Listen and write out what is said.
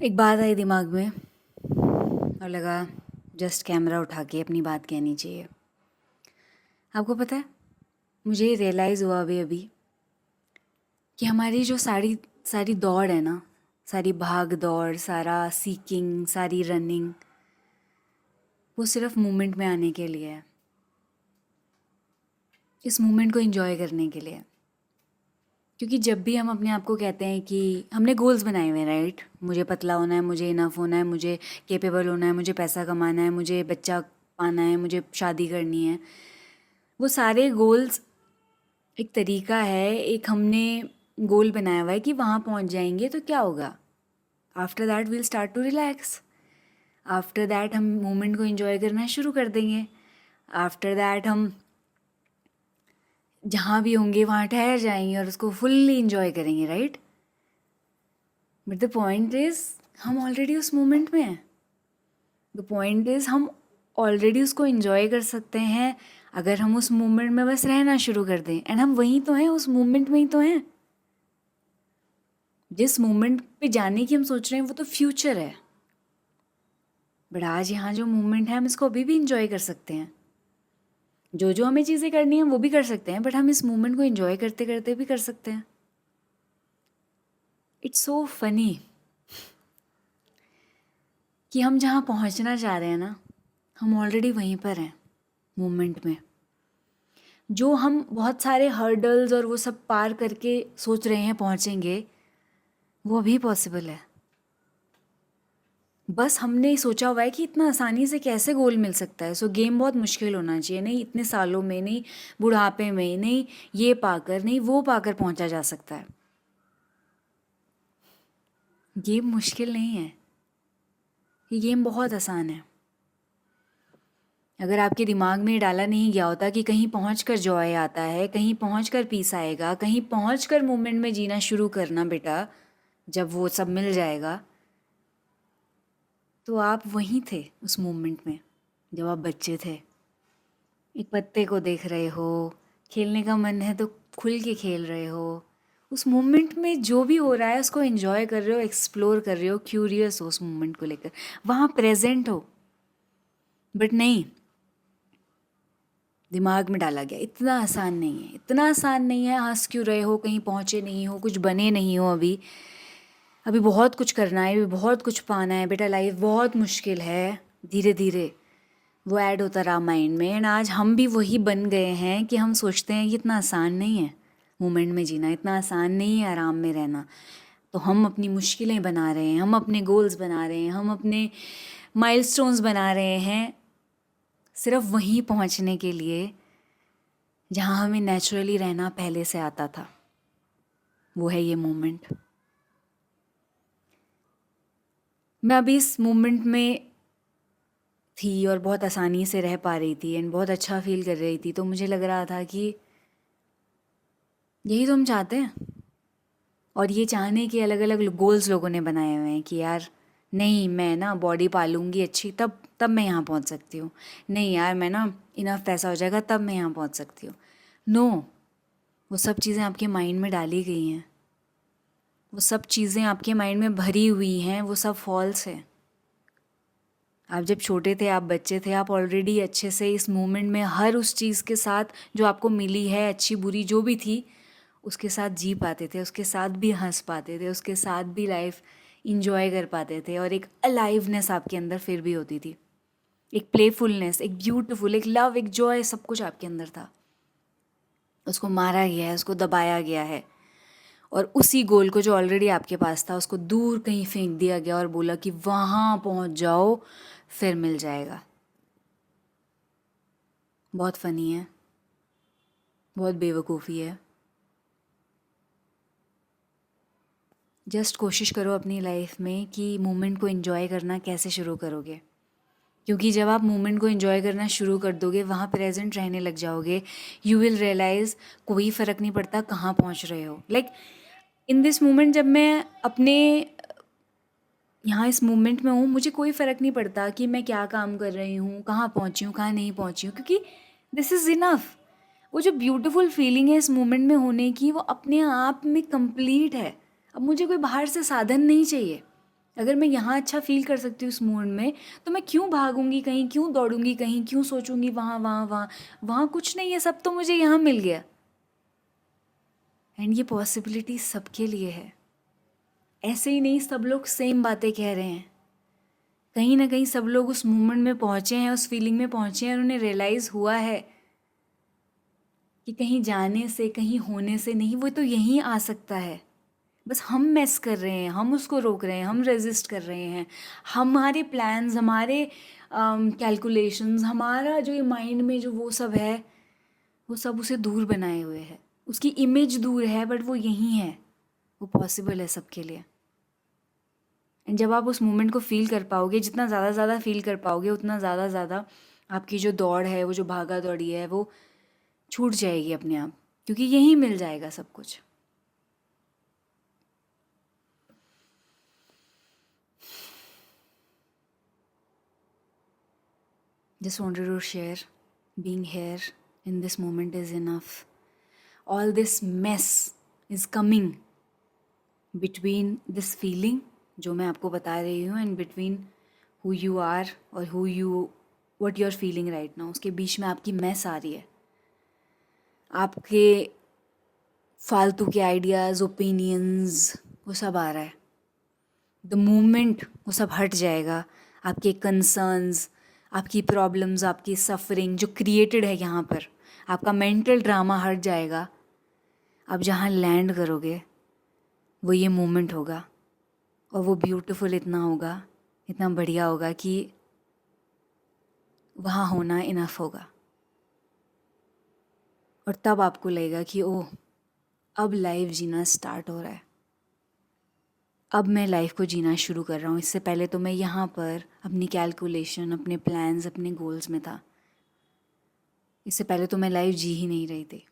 एक बात आई दिमाग में और लगा जस्ट कैमरा उठा के अपनी बात कहनी चाहिए। आपको पता है, मुझे ये रियलाइज़ हुआ अभी अभी कि हमारी जो सारी सारी दौड़ है ना, सारी भाग दौड़, सारा सीकिंग, सारी रनिंग, वो सिर्फ मोमेंट में आने के लिए है, इस मोमेंट को एंजॉय करने के लिए। क्योंकि जब भी हम अपने आप को कहते हैं कि हमने गोल्स बनाए हुए हैं, राइट, मुझे पतला होना है, मुझे इनफ होना है, मुझे कैपेबल होना है, मुझे पैसा कमाना है, मुझे बच्चा पाना है, मुझे शादी करनी है, वो सारे गोल्स एक तरीका है, एक हमने गोल बनाया हुआ है कि वहाँ पहुँच जाएंगे तो क्या होगा। After that we'll start to relax. After that हम मोमेंट को एंजॉय करना शुरू कर देंगे। आफ्टर दैट हम जहाँ भी होंगे वहाँ ठहर जाएंगे और उसको फुल्ली इंजॉय करेंगे, right. But the point is हम ऑलरेडी उस मोमेंट में हैं। द पॉइंट इज़ हम ऑलरेडी उसको इंजॉय कर सकते हैं अगर हम उस मोमेंट में बस रहना शुरू कर दें। एंड हम वहीं तो हैं, उस मोमेंट में ही तो हैं। जिस मोमेंट पे जाने की हम सोच रहे हैं वो तो फ्यूचर है, बट आज यहाँ जो मोमेंट है हम इसको अभी भी इंजॉय कर सकते हैं। जो जो हमें चीज़ें करनी है वो भी कर सकते हैं, बट हम इस मोमेंट को इंजॉय करते करते भी कर सकते हैं। इट्स सो फनी कि हम जहाँ पहुँचना चाह रहे हैं ना, हम ऑलरेडी वहीं पर हैं मोमेंट में। जो हम बहुत सारे हर्डल्स और वो सब पार करके सोच रहे हैं पहुँचेंगे, वो भी पॉसिबल है। बस हमने सोचा हुआ है कि इतना आसानी से कैसे गोल मिल सकता है। सो गेम बहुत मुश्किल होना चाहिए, नहीं इतने सालों में, नहीं बुढ़ापे में, नहीं ये पाकर, नहीं वो पाकर पहुंचा जा सकता है। गेम मुश्किल नहीं है, ये गेम बहुत आसान है। अगर आपके दिमाग में डाला नहीं गया होता कि कहीं पहुँच कर जॉय आता है, कहीं पहुँच कर पीस आएगा, कहीं पहुँच कर मोमेंट में जीना शुरू करना बेटा, जब वो सब मिल जाएगा, तो आप वहीं थे उस मोमेंट में जब आप बच्चे थे। एक पत्ते को देख रहे हो, खेलने का मन है तो खुल के खेल रहे हो, उस मोमेंट में जो भी हो रहा है उसको एंजॉय कर रहे हो, एक्सप्लोर कर रहे हो, क्यूरियस हो उस मोमेंट को लेकर, वहाँ प्रेजेंट हो। बट नहीं, दिमाग में डाला गया इतना आसान नहीं है, इतना आसान नहीं है। हंस क्यों रहे हो, कहीं पहुँचे नहीं हो, कुछ बने नहीं हो, अभी अभी बहुत कुछ करना है, अभी बहुत कुछ पाना है बेटा, लाइफ बहुत मुश्किल है। धीरे धीरे वो ऐड होता रहा माइंड में, एंड आज हम भी वही बन गए हैं कि हम सोचते हैं कि इतना आसान नहीं है मोमेंट में जीना, इतना आसान नहीं है आराम में रहना। तो हम अपनी मुश्किलें बना रहे हैं, हम अपने गोल्स बना रहे हैं, हम अपने माइलस्टोन्स बना रहे हैं, सिर्फ वहीं पहुंचने के लिए जहां हमें नेचुरली रहना पहले से आता था। वो है ये मोमेंट। मैं अभी इस मोमेंट में थी और बहुत आसानी से रह पा रही थी एंड बहुत अच्छा फील कर रही थी, तो मुझे लग रहा था कि यही तो हम चाहते हैं। और ये चाहने के अलग अलग गोल्स लोगों ने बनाए हुए हैं कि यार नहीं, मैं ना बॉडी पालूंगी अच्छी, तब तब मैं यहाँ पहुँच सकती हूँ। नहीं यार, मैं ना इनफ पैसा हो जाएगा तब मैं यहाँ पहुँच सकती हूँ। नो, वो सब चीज़ें आपके माइंड में डाली गई हैं, वो सब चीज़ें आपके माइंड में भरी हुई हैं, वो सब फॉल्स है। आप जब छोटे थे, आप बच्चे थे, आप ऑलरेडी अच्छे से इस मोमेंट में हर उस चीज़ के साथ जो आपको मिली है, अच्छी बुरी जो भी थी, उसके साथ जी पाते थे, उसके साथ भी हंस पाते थे, उसके साथ भी लाइफ इंजॉय कर पाते थे, और एक अलाइवनेस आपके अंदर फिर भी होती थी, एक प्लेफुलनेस, एक ब्यूटीफुल, एक लव, एक जॉय, सब कुछ आपके अंदर था। उसको मारा गया है, उसको दबाया गया है, और उसी गोल को जो ऑलरेडी आपके पास था उसको दूर कहीं फेंक दिया गया और बोला कि वहाँ पहुँच जाओ फिर मिल जाएगा। बहुत फ़नी है, बहुत बेवकूफ़ी है। जस्ट कोशिश करो अपनी लाइफ में कि मोमेंट को एंजॉय करना कैसे शुरू करोगे, क्योंकि जब आप मोमेंट को एंजॉय करना शुरू कर दोगे, वहाँ प्रेजेंट रहने लग जाओगे, यू विल रियलाइज़ कोई फ़र्क नहीं पड़ता कहाँ पहुँच रहे हो। लाइक इन दिस मोमेंट, जब मैं अपने यहाँ इस मोमेंट में हूँ, मुझे कोई फ़र्क नहीं पड़ता कि मैं क्या काम कर रही हूँ, कहाँ पहुँची हूँ, कहाँ नहीं पहुँची हूँ, क्योंकि दिस इज़ इनफ। वो जो ब्यूटीफुल फीलिंग है इस मोमेंट में होने की, वो अपने आप में कंप्लीट है। अब मुझे कोई बाहर से साधन नहीं चाहिए, अगर मैं यहाँ अच्छा फील कर सकती हूँ उस मूड में, तो मैं क्यों भागूंगी कहीं, क्यों दौड़ूंगी कहीं, क्यों सोचूंगी वहाँ वहाँ वहाँ वहाँ कुछ नहीं है, सब तो मुझे यहाँ मिल गया। एंड ये पॉसिबिलिटी सबके लिए है। ऐसे ही नहीं सब लोग सेम बातें कह रहे हैं, कहीं ना कहीं सब लोग उस मोमेंट में पहुँचे हैं, उस फीलिंग में पहुँचे हैं और उन्हें रियलाइज़ हुआ है कि कहीं जाने से, कहीं होने से नहीं, वो तो यहीं आ सकता है। बस हम मेस कर रहे हैं, हम उसको रोक रहे हैं, हम रेजिस्ट कर रहे हैं। हमारे प्लान्स, हमारे कैलकुलेशंस, हमारा जो ये माइंड में जो वो सब है, वो सब उसे दूर बनाए हुए है। उसकी इमेज दूर है, बट वो यहीं है, वो पॉसिबल है सबके लिए। एंड जब आप उस मोमेंट को फील कर पाओगे, जितना ज़्यादा फील कर पाओगे, उतना ज़्यादा आपकी जो दौड़ है, वो जो भागा दौड़ी है, वो छूट जाएगी अपने आप, क्योंकि यहीं मिल जाएगा सब कुछ। Just wanted to share, being here in this moment is enough. All this mess is coming between this feeling जो मैं आपको बता रही हूँ and between who you are और what you are feeling right now, उसके बीच में आपकी mess आ रही है। आपके फालतू के आइडियाज़, ओपिनियंस, वो सब आ रहा है। द मोमेंट वो सब हट जाएगा, आपके कंसर्न्स, आपकी प्रॉब्लम्स, आपकी सफरिंग जो क्रिएटेड है यहाँ पर, आपका मेंटल ड्रामा हट जाएगा। आप जहाँ लैंड करोगे वो ये मोमेंट होगा, और वो ब्यूटीफुल इतना होगा, इतना बढ़िया होगा कि वहाँ होना इनफ होगा। और तब आपको लगेगा कि ओह, अब लाइफ जीना स्टार्ट हो रहा है, अब मैं लाइफ को जीना शुरू कर रहा हूँ। इससे पहले तो मैं यहाँ पर अपनी कैलकुलेशन, अपने प्लान्स, अपने गोल्स में था। इससे पहले तो मैं लाइफ जी ही नहीं रही थी।